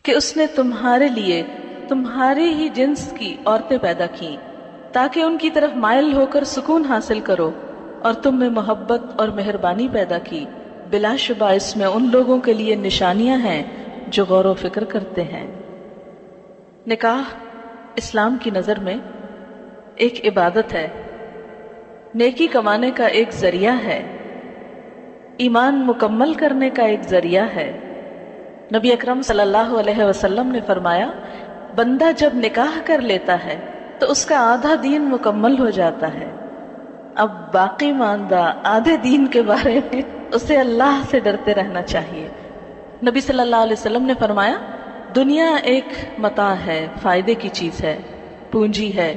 کہ اس نے تمہارے لیے تمہارے ہی جنس کی عورتیں پیدا کی تاکہ ان کی طرف مائل ہو کر سکون حاصل کرو، اور تم میں محبت اور مہربانی پیدا کی۔ بلا شبہ اس میں ان لوگوں کے لیے نشانیاں ہیں جو غور و فکر کرتے ہیں۔ نکاح اسلام کی نظر میں ایک عبادت ہے، نیکی کمانے کا ایک ذریعہ ہے، ایمان مکمل کرنے کا ایک ذریعہ ہے۔ نبی اکرم صلی اللہ علیہ وسلم نے فرمایا، بندہ جب نکاح کر لیتا ہے تو اس کا آدھا دین مکمل ہو جاتا ہے۔ اب باقی ماندہ آدھے دین کے بارے میں اسے اللہ سے ڈرتے رہنا چاہیے۔ نبی صلی اللہ علیہ وسلم نے فرمایا، دنیا ایک متاع ہے، فائدے کی چیز ہے، پونجی ہے،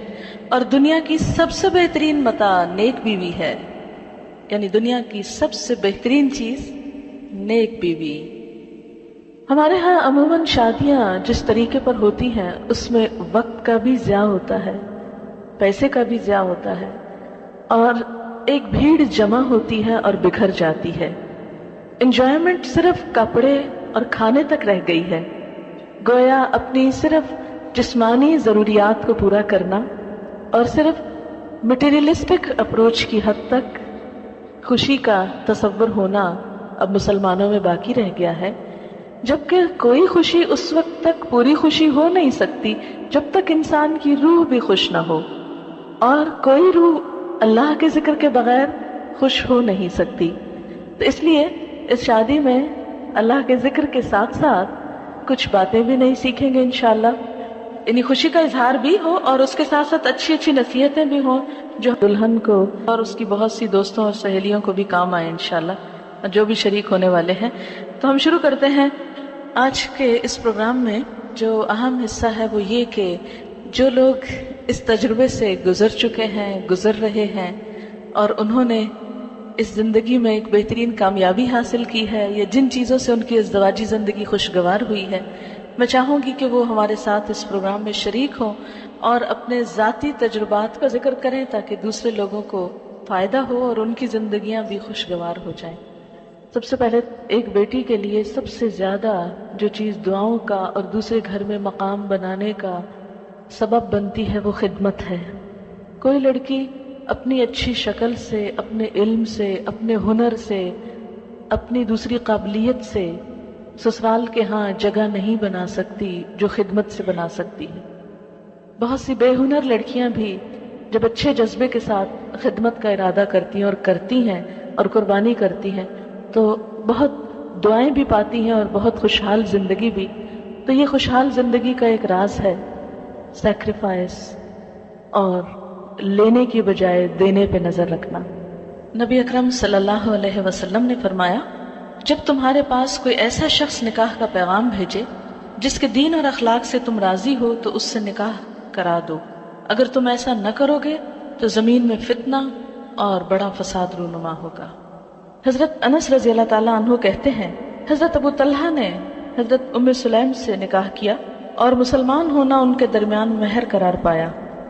اور دنیا کی سب سے بہترین متاع نیک بیوی ہے، یعنی دنیا کی سب سے بہترین چیز نیک بیوی۔ ہمارے ہاں عموماً شادیاں جس طریقے پر ہوتی ہیں اس میں وقت کا بھی ضیاع ہوتا ہے، پیسے کا بھی ضیاع ہوتا ہے، اور ایک بھیڑ جمع ہوتی ہے اور بکھر جاتی ہے۔ انجوائمنٹ صرف کپڑے اور کھانے تک رہ گئی ہے، گویا اپنی صرف جسمانی ضروریات کو پورا کرنا اور صرف مٹیریلسٹک اپروچ کی حد تک خوشی کا تصور ہونا اب مسلمانوں میں باقی رہ گیا ہے، جبکہ کوئی خوشی اس وقت تک پوری خوشی ہو نہیں سکتی جب تک انسان کی روح بھی خوش نہ ہو، اور کوئی روح اللہ کے ذکر کے بغیر خوش ہو نہیں سکتی۔ تو اس لیے اس شادی میں اللہ کے ذکر کے ساتھ ساتھ کچھ باتیں بھی نہیں سیکھیں گے انشاءاللہ، یعنی خوشی کا اظہار بھی ہو اور اس کے ساتھ ساتھ اچھی اچھی نصیحتیں بھی ہوں جو دلہن کو اور اس کی بہت سی دوستوں اور سہیلیوں کو بھی کام آئے انشاءاللہ، جو بھی شریک ہونے والے ہیں۔ تو ہم شروع کرتے ہیں آج کے اس پروگرام میں۔ جو اہم حصہ ہے وہ یہ کہ جو لوگ اس تجربے سے گزر چکے ہیں، گزر رہے ہیں، اور انہوں نے اس زندگی میں ایک بہترین کامیابی حاصل کی ہے، یا جن چیزوں سے ان کی ازدواجی زندگی خوشگوار ہوئی ہے، میں چاہوں گی کہ وہ ہمارے ساتھ اس پروگرام میں شریک ہوں اور اپنے ذاتی تجربات کا ذکر کریں تاکہ دوسرے لوگوں کو فائدہ ہو اور ان کی زندگیاں بھی خوشگوار ہو جائیں۔ سب سے پہلے ایک بیٹی کے لیے سب سے زیادہ جو چیز دعاؤں کا اور دوسرے گھر میں مقام بنانے کا سبب بنتی ہے وہ خدمت ہے۔ کوئی لڑکی اپنی اچھی شکل سے، اپنے علم سے، اپنے ہنر سے، اپنی دوسری قابلیت سے سسرال کے ہاں جگہ نہیں بنا سکتی جو خدمت سے بنا سکتی ہے۔ بہت سی بے ہنر لڑکیاں بھی جب اچھے جذبے کے ساتھ خدمت کا ارادہ کرتی ہیں اور کرتی ہیں اور قربانی کرتی ہیں تو بہت دعائیں بھی پاتی ہیں اور بہت خوشحال زندگی بھی۔ تو یہ خوشحال زندگی کا ایک راز ہے سیکریفائس اور لینے کی بجائے دینے پہ نظر رکھنا۔ نبی اکرم صلی اللہ علیہ وسلم نے فرمایا، جب تمہارے پاس کوئی ایسا شخص نکاح کا پیغام بھیجے جس کے دین اور اخلاق سے تم راضی ہو تو اس سے نکاح کرا دو، اگر تم ایسا نہ کرو گے تو زمین میں فتنہ اور بڑا فساد رونما ہوگا۔ حضرت انس رضی اللہ تعالیٰ عنہ کہتے ہیں، حضرت ابو طلحہ نے حضرت ام سلیم سے نکاح کیا اور مسلمان ہونا ان کے درمیان مہر قرار پایا۔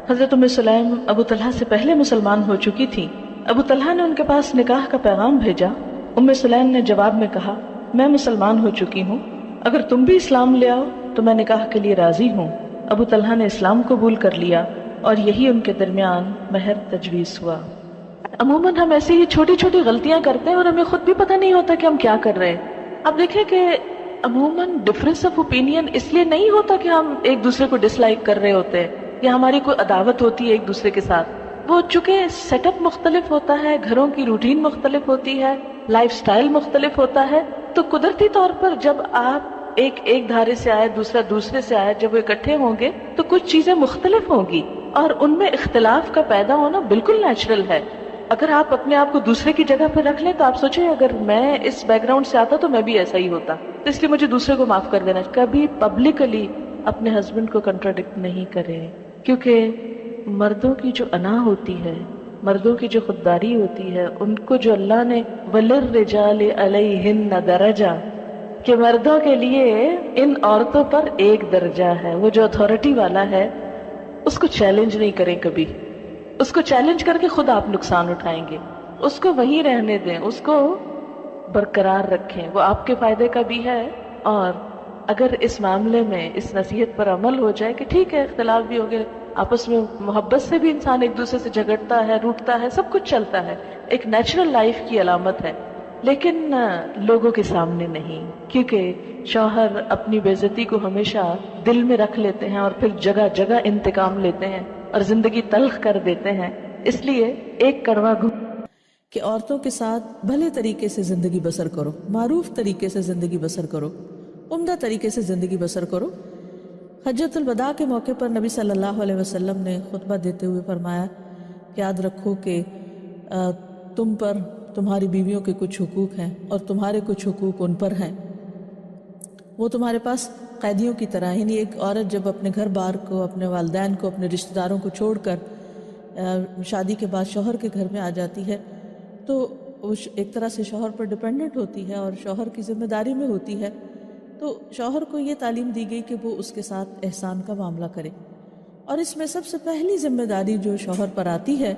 حضرت ام سلیم ابو طلحہ سے پہلے مسلمان ہو چکی تھی۔ ابو طلحہ نے ان کے پاس نکاح کا پیغام بھیجا۔ ام سلیم نے جواب میں کہا، میں مسلمان ہو چکی ہوں، اگر تم بھی اسلام لے آؤ تو میں نکاح کے لیے راضی ہوں۔ ابو طلحہ نے اسلام قبول کر لیا اور یہی ان کے درمیان مہر تجویز ہوا۔ عموماً ہم ایسی ہی چھوٹی چھوٹی غلطیاں کرتے ہیں اور ہمیں خود بھی پتہ نہیں ہوتا کہ ہم کیا کر رہے ہیں۔ اب دیکھیں کہ عموماً ڈفرینس آف اوپینین اس لیے نہیں ہوتا کہ ہم ایک دوسرے کو ڈس لائک کر رہے ہوتے ہیں یا ہماری کوئی عداوت ہوتی ہے ایک دوسرے کے ساتھ۔ وہ چونکہ سیٹ اپ مختلف ہوتا ہے، گھروں کی روٹین مختلف ہوتی ہے، لائف سٹائل مختلف ہوتا ہے، تو قدرتی طور پر جب آپ ایک دھارے سے آئے، دوسرا دوسرے سے آئے، جب وہ اکٹھے ہوں گے تو کچھ چیزیں مختلف ہوں گی اور ان میں اختلاف کا پیدا ہونا بالکل نیچرل ہے۔ اگر آپ اپنے آپ کو دوسرے کی جگہ پر رکھ لیں تو آپ سوچیں اگر میں اس بیک گراؤنڈ سے آتا تو میں بھی ایسا ہی ہوتا، تو اس لیے مجھے دوسرے کو معاف کر دینا۔ کبھی پبلکلی اپنے ہسبینڈ کو کنٹراڈکٹ نہیں کریں، کیونکہ مردوں کی جو انا ہوتی ہے، مردوں کی جو خودداری ہوتی ہے، ان کو جو اللہ نے وَلِلرِّجَالِ عَلَيْهِنَّ دَرَجَةٌ کہ مردوں کے لیے ان عورتوں پر ایک درجہ ہے، وہ جو اتھارٹی والا ہے اس کو چیلنج نہیں کریں کبھی۔ اس کو چیلنج کر کے خود آپ نقصان اٹھائیں گے۔ اس کو وہیں رہنے دیں، اس کو برقرار رکھیں، وہ آپ کے فائدے کا بھی ہے اور اگر اس معاملے میں اس نصیحت پر عمل ہو جائے کہ ٹھیک ہے اختلاف بھی ہو گئے، آپس میں محبت سے بھی انسان ایک دوسرے سے جھگڑتا ہے، روٹتا ہے، سب کچھ چلتا ہے، ایک نیچرل لائف کی علامت ہے، لیکن لوگوں کے سامنے نہیں، کیونکہ شوہر اپنی بے عزتی کو ہمیشہ دل میں رکھ لیتے ہیں اور پھر جگہ جگہ انتقام لیتے ہیں اور زندگی تلخ کر دیتے ہیں۔ اس لیے ایک کڑوا کہ عورتوں کے ساتھ بھلے طریقے سے زندگی بسر کرو، معروف طریقے سے زندگی بسر کرو، عمدہ طریقے سے زندگی بسر کرو۔ حجۃ الوداع کے موقع پر نبی صلی اللہ علیہ وسلم نے خطبہ دیتے ہوئے فرمایا کہ یاد رکھو کہ تم پر تمہاری بیویوں کے کچھ حقوق ہیں اور تمہارے کچھ حقوق ان پر ہیں، وہ تمہارے پاس قیدیوں کی طرح، یعنی ایک عورت جب اپنے گھر بار کو، اپنے والدین کو، اپنے رشتہ داروں کو چھوڑ کر شادی کے بعد شوہر کے گھر میں آ جاتی ہے تو وہ ایک طرح سے شوہر پر ڈیپینڈنٹ ہوتی ہے اور شوہر کی ذمہ داری میں ہوتی ہے، تو شوہر کو یہ تعلیم دی گئی کہ وہ اس کے ساتھ احسان کا معاملہ کرے، اور اس میں سب سے پہلی ذمہ داری جو شوہر پر آتی ہے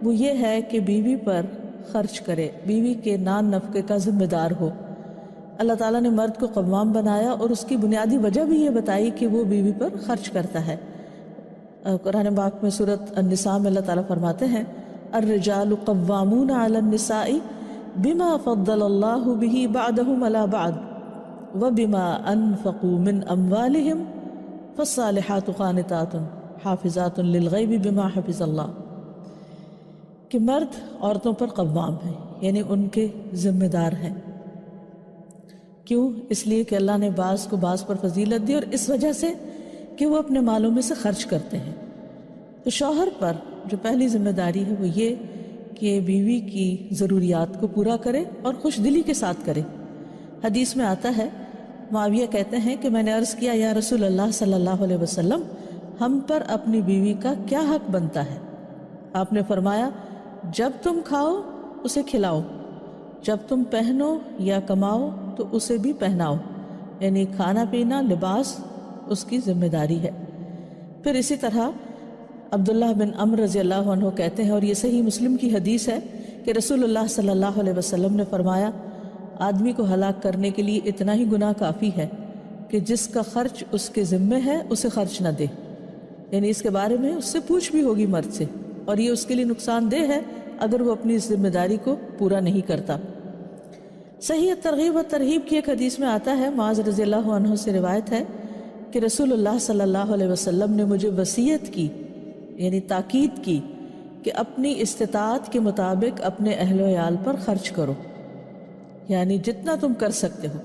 وہ یہ ہے کہ بیوی پر خرچ کرے، بیوی کے نان نفقے کا ذمہ دار ہو۔ اللہ تعالیٰ نے مرد کو قوام بنایا اور اس کی بنیادی وجہ بھی یہ بتائی کہ وہ بیوی پر خرچ کرتا ہے۔ قرآن پاک میں سورۃ النساء میں اللہ تعالیٰ فرماتے ہیں الرجال قوامون علی النساء بما فضل اللہ به بعضهم علی بعض وبما انفقوا من اموالهم فالصالحات قانتات حافظات للغیب بما حفظ اللہ، کہ مرد عورتوں پر قوام ہیں، یعنی ان کے ذمہ دار ہیں۔ کیوں؟ اس لیے کہ اللہ نے بعض کو بعض پر فضیلت دی، اور اس وجہ سے کہ وہ اپنے مالوں میں سے خرچ کرتے ہیں۔ تو شوہر پر جو پہلی ذمہ داری ہے وہ یہ کہ بیوی کی ضروریات کو پورا کرے اور خوش دلی کے ساتھ کرے۔ حدیث میں آتا ہے، معاویہ کہتے ہیں کہ میں نے عرض کیا یا رسول اللہ صلی اللہ علیہ وسلم، ہم پر اپنی بیوی کا کیا حق بنتا ہے؟ آپ نے فرمایا جب تم کھاؤ اسے کھلاؤ، جب تم پہنو یا کماؤ تو اسے بھی پہناؤ، یعنی کھانا پینا لباس اس کی ذمہ داری ہے۔ پھر اسی طرح عبداللہ بن عمرو رضی اللہ عنہ کہتے ہیں، اور یہ صحیح مسلم کی حدیث ہے، کہ رسول اللہ صلی اللہ علیہ وسلم نے فرمایا آدمی کو ہلاک کرنے کے لیے اتنا ہی گناہ کافی ہے کہ جس کا خرچ اس کے ذمے ہے اسے خرچ نہ دے، یعنی اس کے بارے میں اس سے پوچھ بھی ہوگی مرد سے، اور یہ اس کے لیے نقصان دہ ہے اگر وہ اپنی ذمہ داری کو پورا نہیں کرتا۔ صحیح ترغیب و ترہیب کی ایک حدیث میں آتا ہے، معاذ رضی اللہ عنہ سے روایت ہے کہ رسول اللہ صلی اللہ علیہ وسلم نے مجھے وصیت کی، یعنی تاکید کی کہ اپنی استطاعت کے مطابق اپنے اہل و عیال پر خرچ کرو، یعنی جتنا تم کر سکتے ہو۔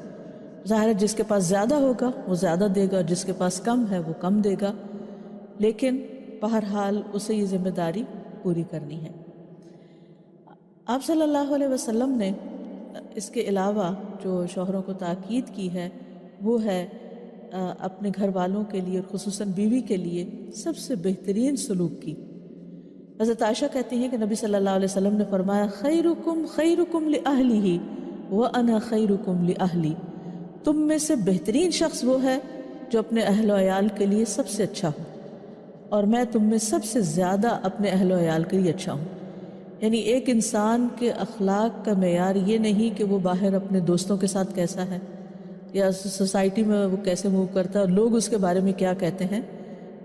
ظاہر ہے جس کے پاس زیادہ ہوگا وہ زیادہ دے گا، جس کے پاس کم ہے وہ کم دے گا، لیکن بہرحال اسے یہ ذمہ داری پوری کرنی ہے۔ آپ صلی اللہ علیہ وسلم نے اس کے علاوہ جو شوہروں کو تاکید کی ہے وہ ہے اپنے گھر والوں کے لیے اور خصوصاً بیوی کے لیے سب سے بہترین سلوک کی۔ حضرت عائشہ کہتی ہیں کہ نبی صلی اللہ علیہ وسلم نے فرمایا خیرکم خیرکم لأہلہ وأنا خیرکم لأہلی، تم میں سے بہترین شخص وہ ہے جو اپنے اہل و عیال کے لیے سب سے اچھا ہو، اور میں تم میں سب سے زیادہ اپنے اہل و عیال کے لیے اچھا ہوں۔ یعنی ایک انسان کے اخلاق کا معیار یہ نہیں کہ وہ باہر اپنے دوستوں کے ساتھ کیسا ہے یا سوسائٹی میں وہ کیسے موو کرتا ہے اور لوگ اس کے بارے میں کیا کہتے ہیں،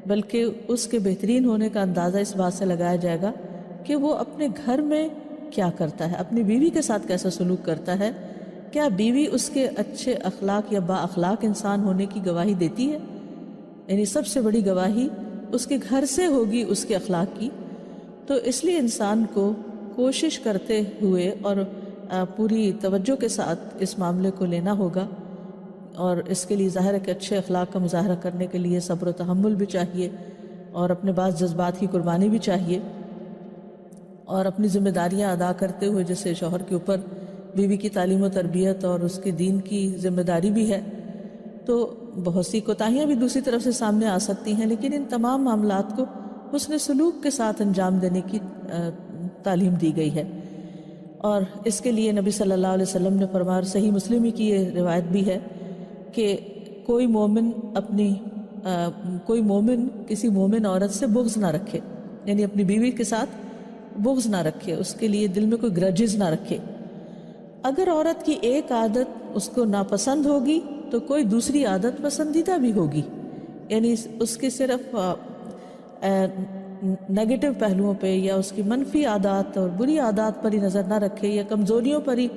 بلکہ اس کے بہترین ہونے کا اندازہ اس بات سے لگایا جائے گا کہ وہ اپنے گھر میں کیا کرتا ہے، اپنی بیوی کے ساتھ کیسا سلوک کرتا ہے، کیا بیوی اس کے اچھے اخلاق یا با اخلاق انسان ہونے کی گواہی دیتی ہے؟ یعنی سب سے بڑی گواہی اس کے گھر سے ہوگی اس کے اخلاق کی۔ تو اس لیے انسان کو کوشش کرتے ہوئے اور پوری توجہ کے ساتھ اس معاملے کو لینا ہوگا، اور اس کے لیے ظاہر ہے کہ اچھے اخلاق کا مظاہرہ کرنے کے لیے صبر و تحمل بھی چاہیے اور اپنے بعض جذبات کی قربانی بھی چاہیے، اور اپنی ذمہ داریاں ادا کرتے ہوئے جیسے شوہر کے اوپر بیوی کی تعلیم و تربیت اور اس کے دین کی ذمہ داری بھی ہے، تو بہت سی کوتاہیاں بھی دوسری طرف سے سامنے آ سکتی ہیں، لیکن ان تمام معاملات کو حسن سلوک کے ساتھ انجام دینے کی تعلیم دی گئی ہے۔ اور اس کے لیے نبی صلی اللہ علیہ وسلم نے فرمایا، صحیح مسلم کی یہ روایت بھی ہے کہ کوئی مومن کسی مومن عورت سے بغض نہ رکھے، یعنی اپنی بیوی کے ساتھ بغض نہ رکھے، اس کے لیے دل میں کوئی گرجز نہ رکھے۔ اگر عورت کی ایک عادت اس کو ناپسند ہوگی تو کوئی دوسری عادت پسندیدہ بھی ہوگی، یعنی اس کے صرف نیگیٹو پہلوؤں پہ یا اس کی منفی عادات اور بری عادات پر ہی نظر نہ رکھے یا کمزوریوں پر ہی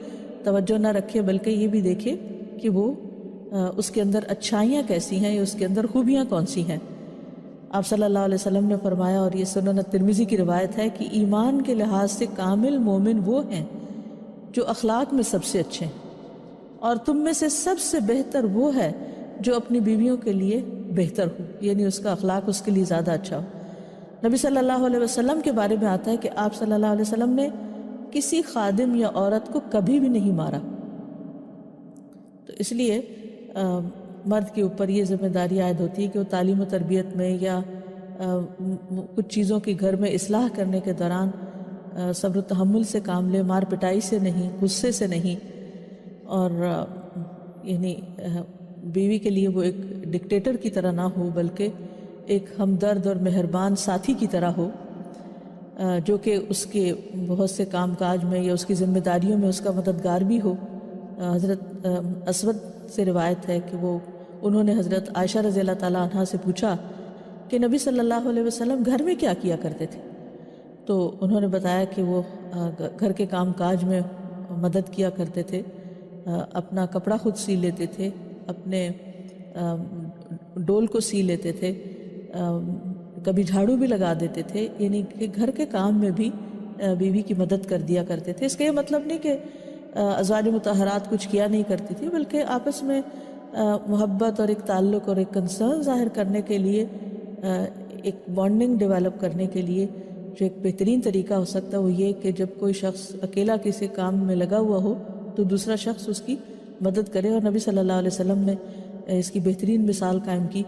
توجہ نہ رکھے، بلکہ یہ بھی دیکھے کہ وہ اس کے اندر اچھائیاں کیسی ہیں یا اس کے اندر خوبیاں کون سی ہیں۔ آپ صلی اللہ علیہ وسلم نے فرمایا، اور یہ سنن ترمذی کی روایت ہے، کہ ایمان کے لحاظ سے کامل مومن وہ ہیں جو اخلاق میں سب سے اچھے ہیں، اور تم میں سے سب سے بہتر وہ ہے جو اپنی بیویوں کے لیے بہتر ہو، یعنی اس کا اخلاق اس کے لیے زیادہ اچھا ہو۔ نبی صلی اللہ علیہ وسلم کے بارے میں آتا ہے کہ آپ صلی اللہ علیہ وسلم نے کسی خادم یا عورت کو کبھی بھی نہیں مارا۔ تو اس لیے مرد کے اوپر یہ ذمہ داری عائد ہوتی ہے کہ وہ تعلیم و تربیت میں یا کچھ چیزوں کی گھر میں اصلاح کرنے کے دوران صبر و تحمل سے کام لے، مار پٹائی سے نہیں، غصے سے نہیں، اور یعنی بیوی کے لیے وہ ایک ڈکٹیٹر کی طرح نہ ہو، بلکہ ایک ہمدرد اور مہربان ساتھی کی طرح ہو، جو کہ اس کے بہت سے کام کاج میں یا اس کی ذمہ داریوں میں اس کا مددگار بھی ہو۔ حضرت اسود سے روایت ہے کہ انہوں نے حضرت عائشہ رضی اللہ تعالیٰ عنہ سے پوچھا کہ نبی صلی اللہ علیہ وسلم گھر میں کیا کیا کرتے تھے؟ تو انہوں نے بتایا کہ وہ گھر کے کام کاج میں مدد کیا کرتے تھے، اپنا کپڑا خود سی لیتے تھے، اپنے ڈول کو سی لیتے تھے، کبھی جھاڑو بھی لگا دیتے تھے، یعنی کہ گھر کے کام میں بھی بیوی کی مدد کر دیا کرتے تھے۔ اس کا یہ مطلب نہیں کہ ازواج مطہرات کچھ کیا نہیں کرتی تھی، بلکہ آپس میں محبت اور ایک تعلق اور ایک کنسرن ظاہر کرنے کے لیے، ایک بانڈنگ ڈیولپ کرنے کے لیے جو ایک بہترین طریقہ ہو سکتا ہے وہ یہ کہ جب کوئی شخص اکیلا کسی کام میں لگا ہوا ہو تو دوسرا شخص اس کی مدد کرے، اور نبی صلی اللہ علیہ وسلم نے اس کی بہترین مثال قائم کی۔